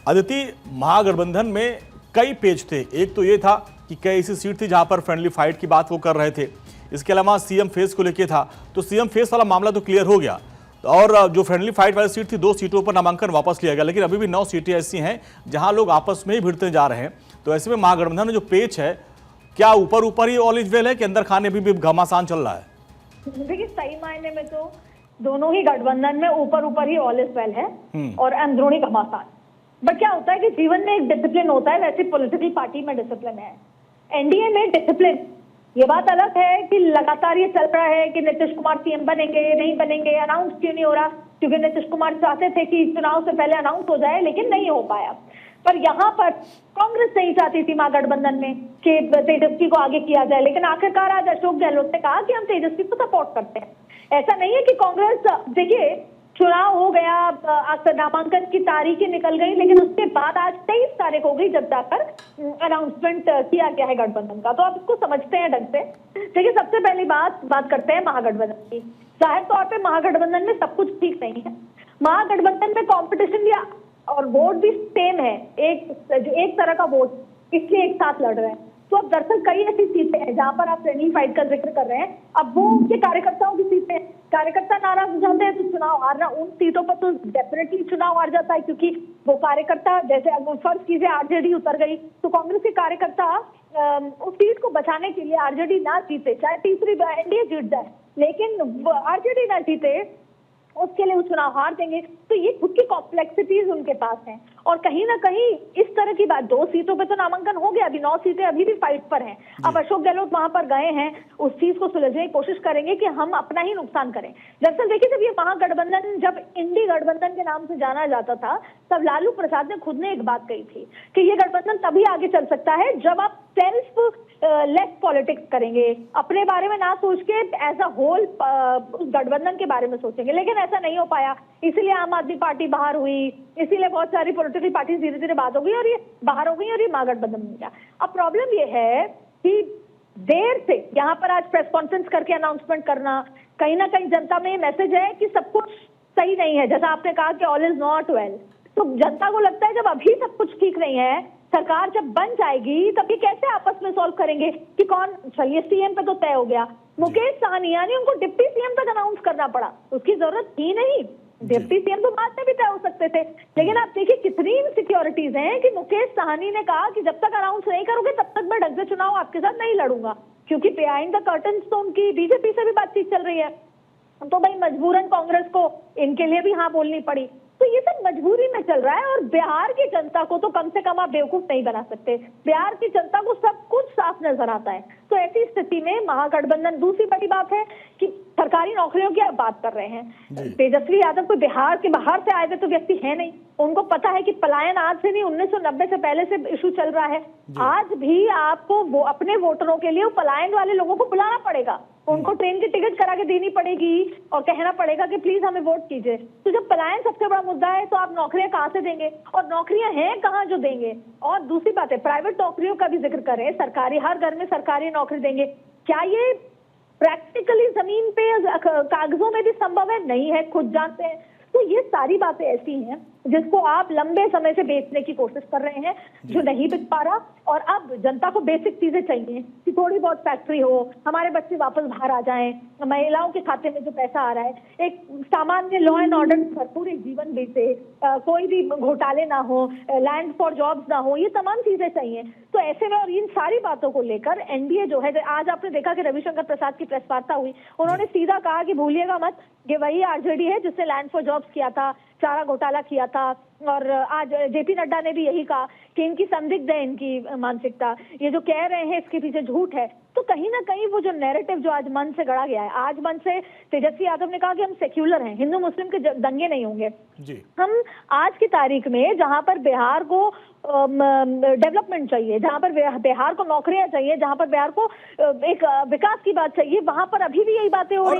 अदिति, महागठबंधन में कई पेज थे। एक तो ये था कि कई ऐसी सीट थी जहां पर फ्रेंडली फाइट की बात वो कर रहे थे। इसके अलावा सीएम फेस को लेके था, तो सीएम फेस वाला मामला तो क्लियर हो गया। और जो फ्रेंडली फाइट वाली सीट थी, 2 सीटों पर नामांकन वापस लिया गया, लेकिन अभी भी 9 सीटें ऐसी हैं जहां लोग आपस में ही भिड़ते जा रहे हैं। तो ऐसे में महागठबंधन में जो पेच है, क्या ऊपर ऊपर ही ऑल इज वेल है कि अंदर खाने भी घमासान चल रहा है? देखिए, सही मायने में तो दोनों ही गठबंधन में ऊपर ऊपर ही ऑल इज वेल है और अंदरूनी घमासान। बट क्या होता है कि जीवन में एक डिसिप्लिन होता है, वैसे पॉलिटिकल पार्टी में डिसिप्लिन है। एनडीए में डिसिप्लिन, ये बात अलग है कि लगातार ये चल रहा है कि नीतीश कुमार सीएम बनेंगे नहीं बनेंगे, अनाउंस क्यों नहीं हो रहा, क्योंकि नीतीश कुमार चाहते थे कि चुनाव से पहले अनाउंस हो जाए, लेकिन नहीं हो पाया। पर यहाँ पर कांग्रेस नहीं चाहती थी महागठबंधन में कि तेजस्वी को आगे किया जाए, लेकिन आखिरकार आज अशोक गहलोत ने कहा कि हम तेजस्वी को सपोर्ट करते हैं। ऐसा नहीं है कि कांग्रेस, देखिए चुनाव हो गया, नामांकन की तारीखें निकल गई, लेकिन उसके बाद आज 23 तारीख हो गई जब जाकर अनाउंसमेंट किया गया है गठबंधन का। तो आप इसको समझते हैं ढंग से। देखिए, सबसे पहली बात करते हैं महागठबंधन की। जाहिर तौर पे महागठबंधन में सब कुछ ठीक नहीं है। महागठबंधन में कॉम्पिटिशन या और वोट भी सेम है, एक तरह का वोट, इसलिए एक साथ लड़ रहे हैं। तो अब दरअसल कई ऐसी सीटें हैं जहां पर आप फ्रेंडली फाइट का जिक्र कर रहे हैं। अब वो उनके कार्यकर्ताओं की सीटें, कार्यकर्ता नाराज हो जाते हैं तो चुनाव हारना, उन सीटों पर तो डेफिनेटली चुनाव हार जाता है, क्योंकि वो कार्यकर्ता, जैसे अगर फर्ज कीजिए आरजेडी उतर गई तो कांग्रेस के कार्यकर्ता उस सीट को बचाने के लिए आरजेडी ना जीते, चाहे तीसरी एनडीए जीत जाए, लेकिन आरजेडी ना जीते उसके लिए वो चुनाव हार देंगे। तो ये खुद की कॉम्प्लेक्सिटीज उनके पास हैं। और कहीं ना कहीं इस तरह की बात, 2 सीटों पे तो नामांकन हो गया, अभी 9 सीटें अभी भी फाइट पर हैं। अब अशोक गहलोत वहां पर गए हैं, उस चीज को सुलझने की कोशिश करेंगे कि हम अपना ही नुकसान करें। दरअसल देखिए, जब ये महागठबंधन, जब इंडी गठबंधन के नाम से जाना जाता था, तब लालू प्रसाद ने खुद ने एक बात कही थी कि ये गठबंधन तभी आगे चल सकता है जब आप सेल्फ लेस पॉलिटिक्स करेंगे, अपने बारे में ना सोच के एज अ होल उस गठबंधन के बारे में सोचेंगे। लेकिन ऐसा नहीं हो पाया, इसीलिए आम आदमी पार्टी बाहर हुई, इसीलिए बहुत सारी पॉलिटिकल पार्टी धीरे धीरे बात हो गई और ये बाहर हो गई और ये महागठबंधन हो गया। अब प्रॉब्लम ये है कि देर से यहाँ पर आज प्रेस कॉन्फ्रेंस करके अनाउंसमेंट करना, कहीं ना कहीं जनता में ये मैसेज है कि सब कुछ सही नहीं है। जैसा आपने कहा कि ऑल इज नॉट वेल, तो जनता को लगता है जब अभी सब कुछ ठीक नहीं है, सरकार जब बन जाएगी तब ये कैसे आपस में सॉल्व करेंगे कि कौन, चलिए सीएम पे तो तय हो गया, मुकेश सहनी यानी उनको डिप्टी सीएम तक अनाउंस करना पड़ा, उसकी जरूरत थी नहीं, डिप्टी सीएम तो बाद में भी तय हो सकते थे। लेकिन आप देखिए कितनी इनसिक्योरिटीज हैं कि मुकेश सहनी ने कहा कि जब तक अनाउंस नहीं करोगे तब तक मैं ढंग से चुनाव आपके साथ नहीं लड़ूंगा, क्योंकि बिहाइंड द कर्टन्स तो उनकी बीजेपी से भी बातचीत चल रही है। तो भाई मजबूरन कांग्रेस को इनके लिए भी हाँ बोलनी पड़ी। तो ये सब मजबूरी में चल रहा है और बिहार की जनता को तो कम से कम आप बेवकूफ नहीं बना सकते। बिहार की जनता को सब कुछ साफ नजर आता है। तो ऐसी स्थिति में महागठबंधन, दूसरी बड़ी बात है कि सरकारी नौकरियों की आप बात कर रहे हैं। तेजस्वी यादव कोई बिहार के बाहर से आए हुए तो व्यक्ति है नहीं, उनको पता है कि पलायन आज से नहीं 1990 से पहले से इशू चल रहा है। आज भी आपको वो अपने वोटरों के लिए पलायन वाले लोगों को बुलाना पड़ेगा, उनको ट्रेन की टिकट करा के देनी पड़ेगी और कहना पड़ेगा कि प्लीज हमें वोट कीजिए। तो जब पलायन सबसे बड़ा मुद्दा है तो आप नौकरियां कहां से देंगे, और नौकरियां हैं कहां जो देंगे। और दूसरी बात है, प्राइवेट नौकरियों का भी जिक्र करें, सरकारी हर घर में सरकारी नौकरी देंगे, क्या ये प्रैक्टिकली जमीन पे कागजों में भी संभव है? नहीं है, खुद जानते हैं। तो ये सारी बातें ऐसी हैं जिसको आप लंबे समय से बेचने की कोशिश कर रहे हैं, जो नहीं बिक पा रहा। और अब जनता को बेसिक चीजें चाहिए कि थोड़ी बहुत फैक्ट्री हो, हमारे बच्चे वापस बाहर आ जाएं, महिलाओं के खाते में जो पैसा आ रहा है, एक सामान्य लॉ एंड ऑर्डर भरपूर एक जीवन बीते, कोई भी घोटाले ना हो, लैंड फॉर जॉब्स ना हो, ये तमाम चीजें चाहिए। तो ऐसे में और इन सारी बातों को लेकर एनडीए जो है, आज आपने देखा कि रविशंकर प्रसाद की प्रेस वार्ता हुई, उन्होंने सीधा कहा कि भूलिएगा मत, ये वही आरजेडी है जिसने लैंड फॉर जॉब्स किया था, चारा घोटाला किया था। और आज जेपी नड्डा ने भी यही कहा कि इनकी संदिग्ध है, इनकी मानसिकता, ये जो कह रहे हैं इसके पीछे झूठ है। तो कहीं ना कहीं वो जो नैरेटिव जो आज मन से गढ़ा गया है, आज मन से तेजस्वी यादव ने कहा कि हम सेक्युलर हैं, हिंदू मुस्लिम के दंगे नहीं होंगे जी। हम आज की तारीख में जहां पर बिहार को डेवलपमेंट चाहिए, जहां पर बिहार को नौकरियां चाहिए, जहां पर बिहार को एक विकास की बात चाहिए, वहां पर अभी भी यही बातें हो रही हैं।